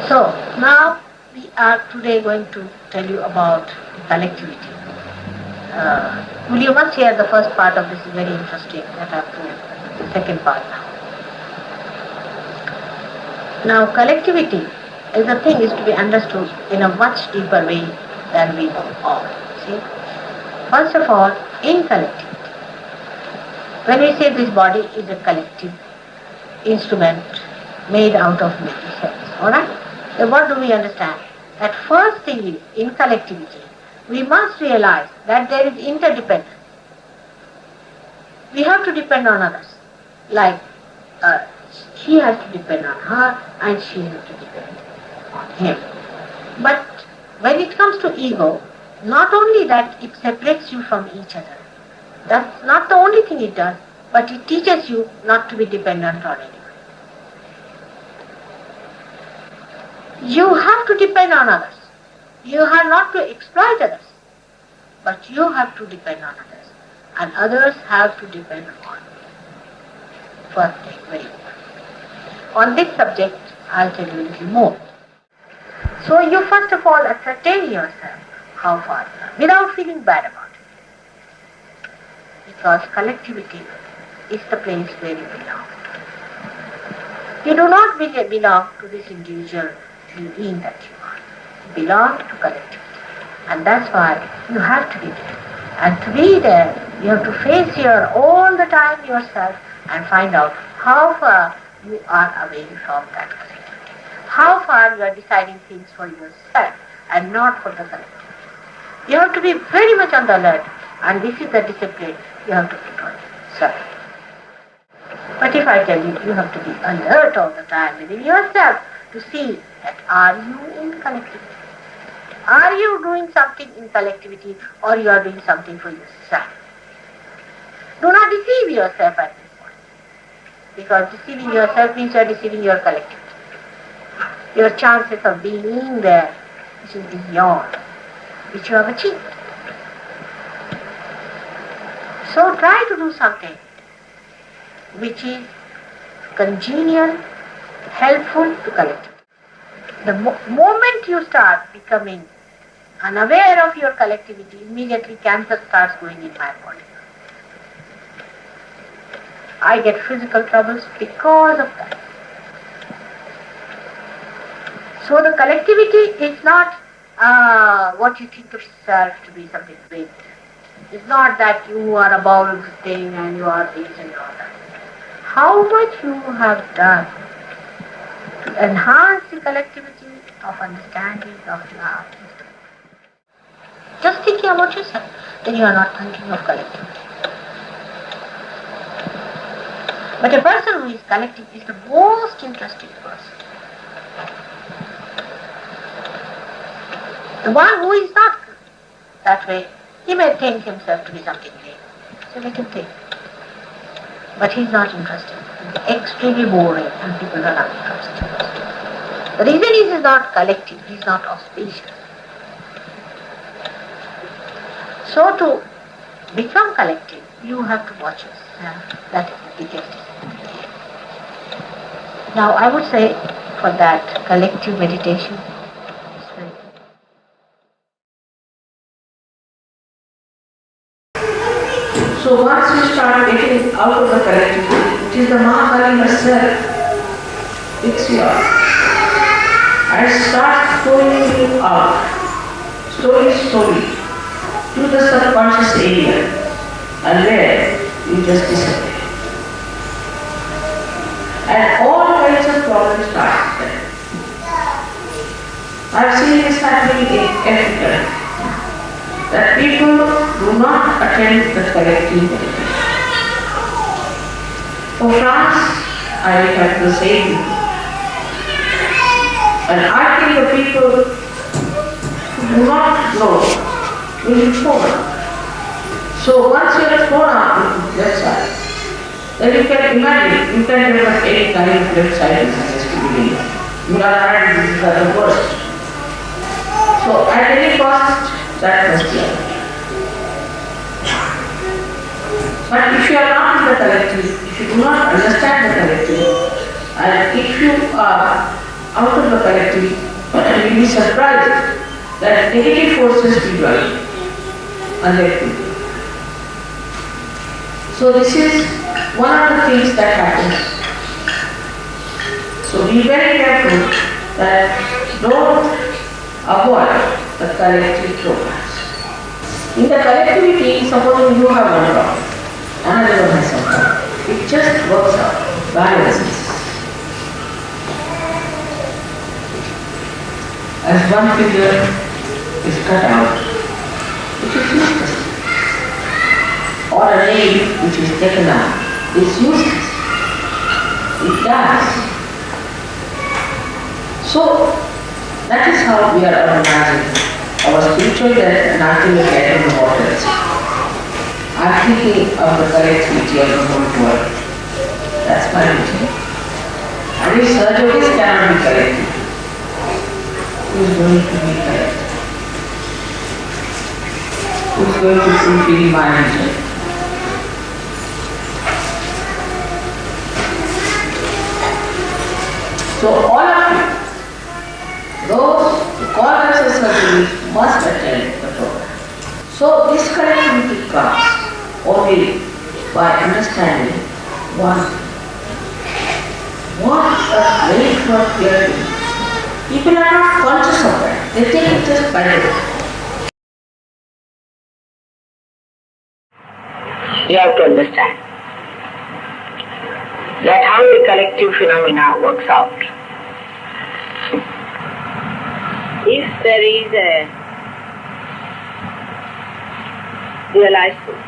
So now we are today going to tell you about collectivity. Well, you must hear the first part of this is very interesting. That I have to the second part now. Now collectivity is a thing is to be understood in a much deeper way than we know all. See, first of all, in collectivity, when we say this body is a collective instrument made out of many cells, alright? So what do we understand? That first thing is, in collectivity, we must realize that there is interdependence. We have to depend on others. Like she has to depend on her and she has to depend on him. But when it comes to ego, not only that it separates you from each other, that's not the only thing it does, but it teaches you not to be dependent on anyone. You have to depend on others. You have not to exploit others, but you have to depend on others. And others have to depend on you. First thing, very important. On this subject, I'll tell you a little more. So you first of all ascertain yourself how far you are, without feeling bad about it. Because collectivity is the place where you belong. You do not belong to this individual being that you are. You belong to collectivity. And that's why you have to be there. And to be there, you have to face your all the time yourself and find out how far you are away from that collectivity. How far you are deciding things for yourself and not for the collectivity. You have to be very much on the alert, and this is the discipline you have to put on yourself. But if I tell you, you have to be alert all the time within yourself to see that are you in collectivity? Are you doing something in collectivity or you are doing something for yourself? Do not deceive yourself at this point. Because deceiving yourself means you are deceiving your collectivity. Your chances of being there, which is beyond, which you have achieved. So try to do something which is congenial, helpful to collectivity. The moment you start becoming unaware of your collectivity, immediately cancer starts going in my body. I get physical troubles because of that. So the collectivity is not what you think of yourself to be something big. It's not that you are above everything and you are this and all that. How much you have done to enhance the collectivity of understanding of love. Just thinking about yourself, then you are not thinking of collectivity. But a person who is collective is the most interesting person. The one who is not that way, he may think himself to be something great. So let him think. But he is not interested. He is extremely boring and people are not interested. The reason he is not collective, he is not auspicious. So to become collective, you have to watch yourself. That is the biggest thing. Now I would say for that collective meditation, so once you start getting out of the collectivity, it is the Mahakali herself picks you up and starts throwing you out, slowly, to the subconscious area, and there you just disappear. And all kinds of problems start there. I've seen this happening in Africa, that people do not attend the collective meditation. For France, I have the same. And I think the people who do not know will be thrown out. So once you are thrown out to the left side, then you can imagine, you can develop any kind of left sidedness to begin with. You are already the worst. So at any cost, that must be avoided. But if you are not in the collective, if you do not understand the collective, and if you are out of the collectivity, and you'll be surprised that negative forces will join unlike people. So this is one of the things that happens. So be very careful that don't avoid the collective programs. In the collectivity, supposing you have one problem, another one has some problem. It just works out, balances. As one figure is cut out, which is useless. Or a nail which is taken out is useless. It dies. So that is how we are organizing our spiritual death and ultimate death in the waters. I am thinking of the collectivity of the whole world. That's my routine. And if surgeries cannot be collected, who is going to be collected? Who is going to fulfill my mission? So all of you, those who call themselves surgeries must attend the program. So this collectivity comes only by understanding one. What a great work we are doing. People are not conscious of that. They take it just by the way. You have to understand that how the collective phenomena works out. If there is a realized soul,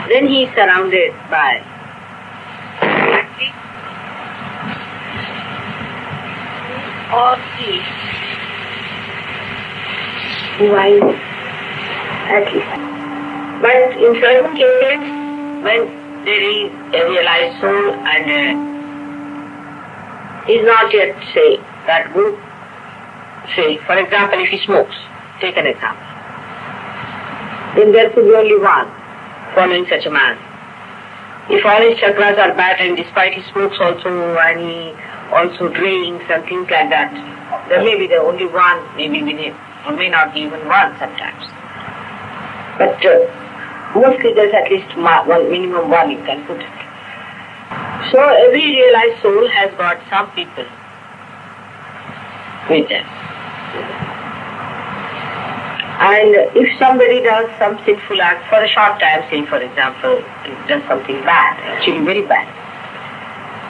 then he is surrounded by or the divine at least. But in certain cases, when there is a realized soul and is not yet, say, that good, say, for example, if he smokes, take an example, then there could be only one following such a man. If all his chakras are bad and despite he smokes also and he also drinks and things like that, there may be the only one, maybe with him, or may not be even one sometimes. But mostly there's at least one, minimum one you can put it. So every realized soul has got some people with them. And if somebody does some sinful act for a short time, say for example, does something bad, actually very bad,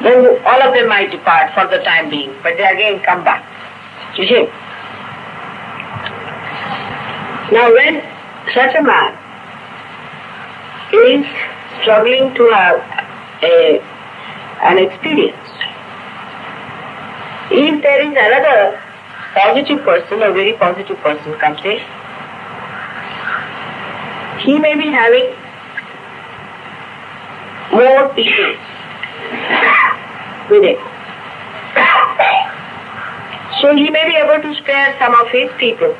then all of them might depart for the time being, but they again come back to him. Now when such a man is struggling to have an experience, if there is another positive person, a very positive person comes in, he may be having more people with him. So he may be able to spare some of his people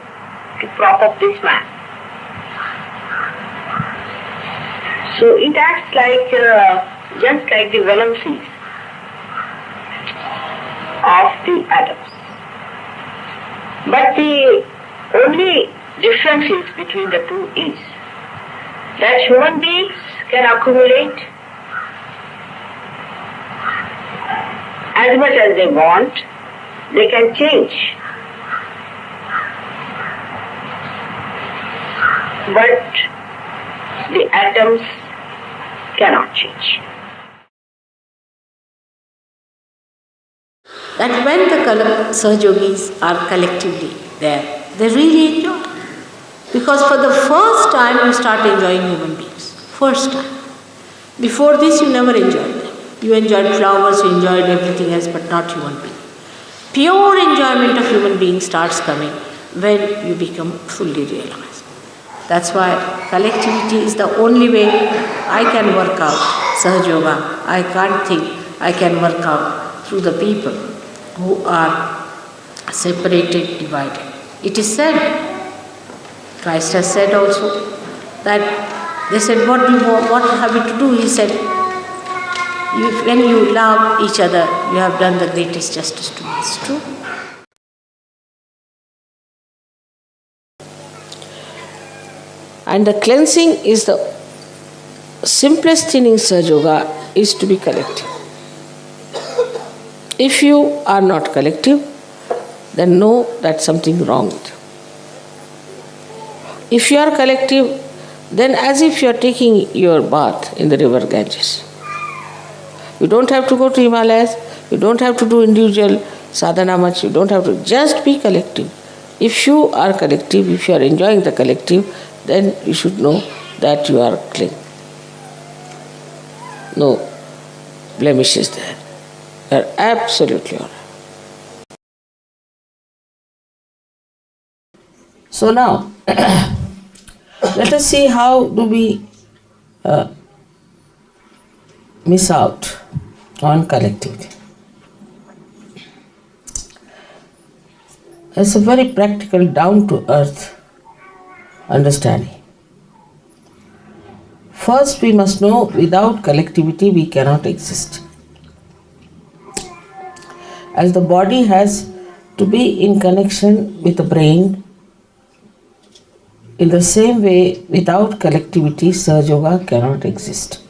to prop up this man. So it acts like, just like the valencies of the atoms. But the only difference between the two is that human beings can accumulate as much as they want, they can change. But the atoms cannot change. That when the Sahajogis are collectively there, they really enjoy. Because for the first time you start enjoying human beings. First time. Before this you never enjoyed them. You enjoyed flowers, you enjoyed everything else, but not human beings. Pure enjoyment of human beings starts coming when you become fully realized. That's why collectivity is the only way I can work out Sahaja Yoga. I can't think I can work out through the people who are separated, divided. It is said, Christ has said also, that they said, what have we to do? He said, When you love each other, you have done the greatest justice to me. It's true. And the cleansing is the simplest thing in Sahaja Yoga is to be collective. If you are not collective, then know that something wrong with you. If you are collective, then as if you are taking your bath in the river Ganges. You don't have to go to Himalayas, you don't have to do individual sadhana much, you don't have to, just be collective. If you are collective, if you are enjoying the collective, then you should know that you are clean. No blemishes there. You are absolutely all right. So now, let us see how do we miss out on collectivity. It's a very practical, down-to-earth understanding. First, we must know without collectivity we cannot exist. As the body has to be in connection with the brain, in the same way, without collectivity, Sahaja Yoga cannot exist.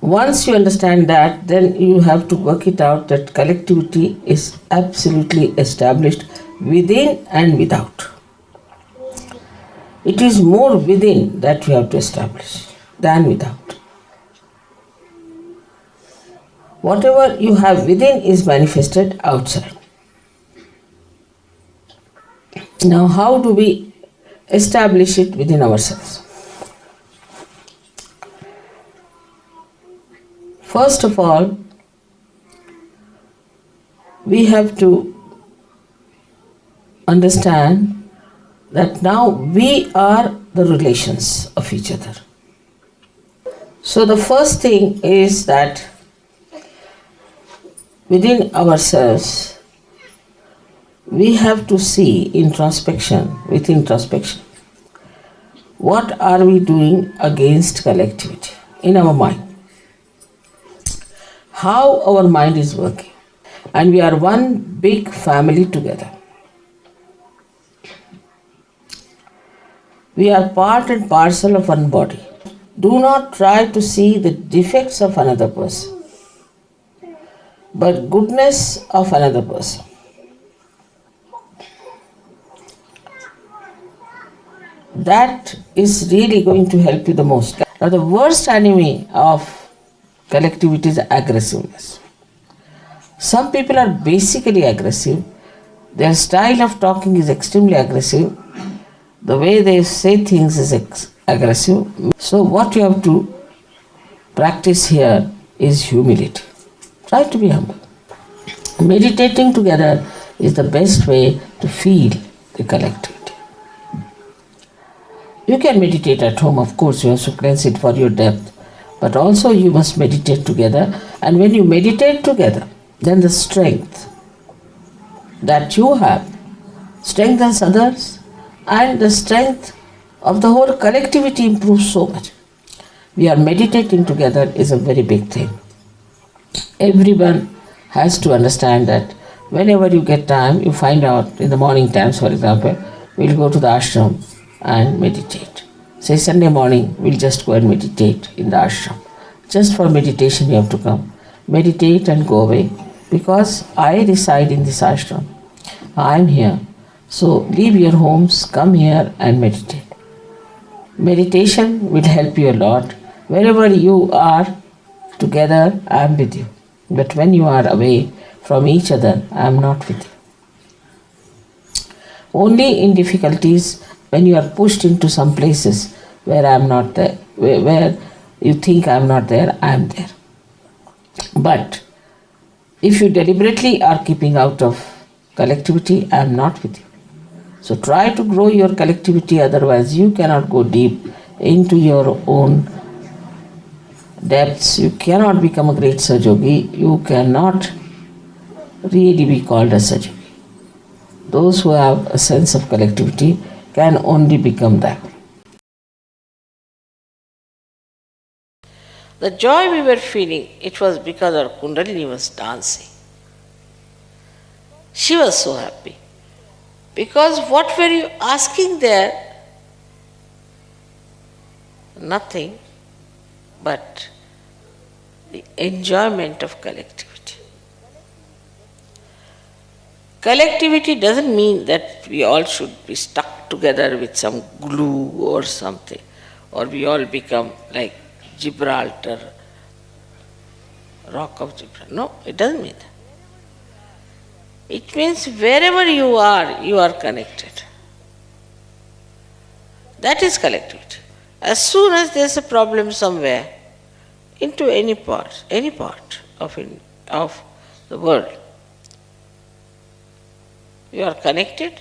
Once you understand that, then you have to work it out that collectivity is absolutely established within and without. It is more within that you have to establish than without. Whatever you have within is manifested outside. Now, how do we establish it within ourselves? First of all, we have to understand that now we are the relations of each other. So the first thing is that within ourselves, we have to see introspection, with introspection, what are we doing against collectivity in our mind? How our mind is working. And we are one big family together. We are part and parcel of one body. Do not try to see the defects of another person, but goodness of another person. That is really going to help you the most. Now, the worst enemy of collectivity is aggressiveness. Some people are basically aggressive. Their style of talking is extremely aggressive. The way they say things is aggressive. So what you have to practice here is humility. Try to be humble. Meditating together is the best way to feel the collectivity. You can meditate at home, of course, you have to cleanse it for your depth. But also you must meditate together. And when you meditate together, then the strength that you have strengthens others, and the strength of the whole collectivity improves so much. We are meditating together is a very big thing. Everyone has to understand that whenever you get time, you find out in the morning times, for example, we'll go to the ashram and meditate. Say Sunday morning, we'll just go and meditate in the ashram. Just for meditation you have to come. Meditate and go away. Because I reside in this ashram. I am here. So leave your homes, come here and meditate. Meditation will help you a lot. Wherever you are together, I am with you. But when you are away from each other, I am not with you. Only in difficulties, when you are pushed into some places where I am not there, where you think I am not there, I am there. But if you deliberately are keeping out of collectivity, I am not with you. So try to grow your collectivity, otherwise you cannot go deep into your own depths. You cannot become a great Sahaja Yogi. You cannot really be called a Sahaja Yogi. Those who have a sense of collectivity can only become that. The joy we were feeling, it was because our Kundalini was dancing. She was so happy. Because what were you asking there? Nothing but the enjoyment of collectivity. Collectivity doesn't mean that we all should be stuck together with some glue or something, or we all become like Gibraltar, rock of Gibraltar. No, it doesn't mean that. It means wherever you are connected. That is collectivity. As soon as there is a problem somewhere, into any part of the world, you are connected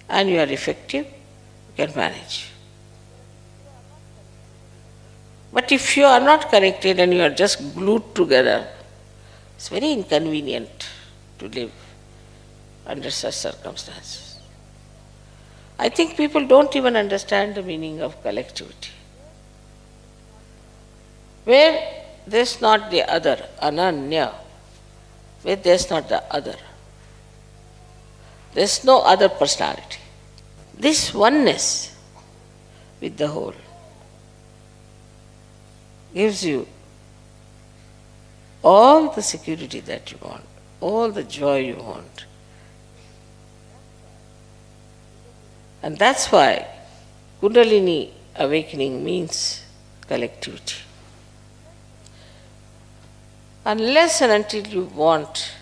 and you are effective, you can manage. But if you are not connected and you are just glued together, it's very inconvenient to live under such circumstances. I think people don't even understand the meaning of collectivity. Where there's not the other, ananya, where there's not the other, there's no other personality. This oneness with the whole gives you all the security that you want, all the joy you want. And that's why Kundalini awakening means collectivity. Unless and until you want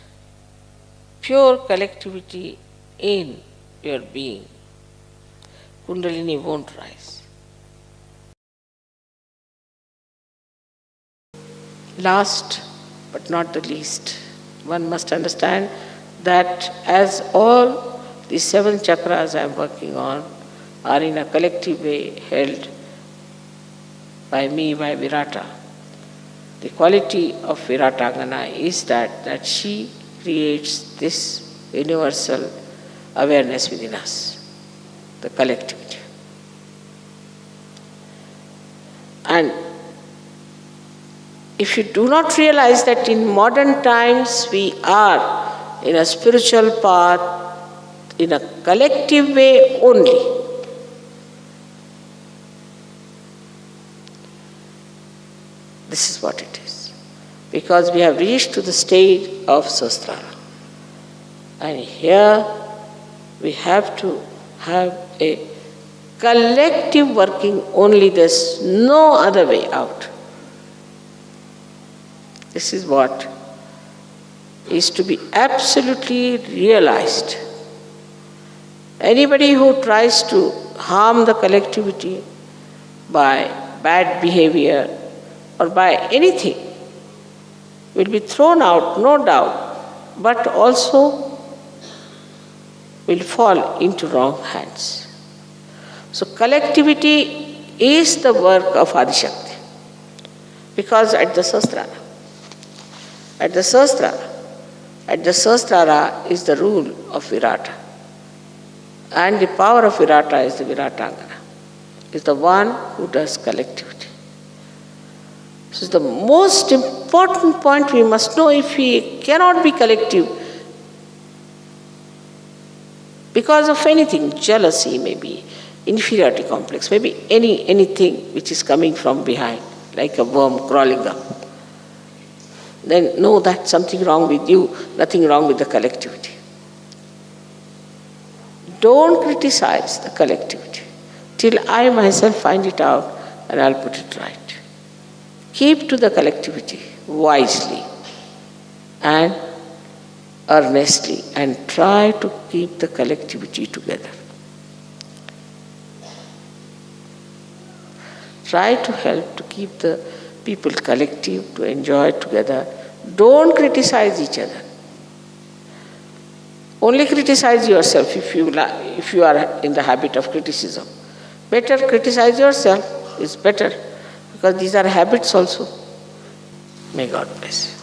pure collectivity in your being, Kundalini won't rise. Last but not the least, one must understand that as all the 7 chakras I am working on are in a collective way held by me, by Virata. The quality of Viratangana is that she creates this universal awareness within us, the collectivity. And if you do not realize that in modern times we are in a spiritual path, in a collective way only, this is what it is. Because we have reached to the stage of Sahasrara. And here we have to have a collective working only, there's no other way out. This is what is to be absolutely realized. Anybody who tries to harm the collectivity by bad behavior or by anything will be thrown out, no doubt, but also will fall into wrong hands. So collectivity is the work of Adishakti, because at the Sahasrara is the rule of Virata. And the power of Virata is the Viratangana, is the one who does collectivity. This is the most important point we must know. If we cannot be collective because of anything, jealousy maybe, inferiority complex, maybe anything which is coming from behind, like a worm crawling up, then know that something wrong with you, nothing wrong with the collectivity. Don't criticize the collectivity till I myself find it out and I'll put it right. Keep to the collectivity wisely and earnestly and try to keep the collectivity together. Try to help to keep the people collective, to enjoy together. Don't criticize each other. Only criticize yourself if you are in the habit of criticism. Better criticize yourself is better, because these are habits also. May God bless you.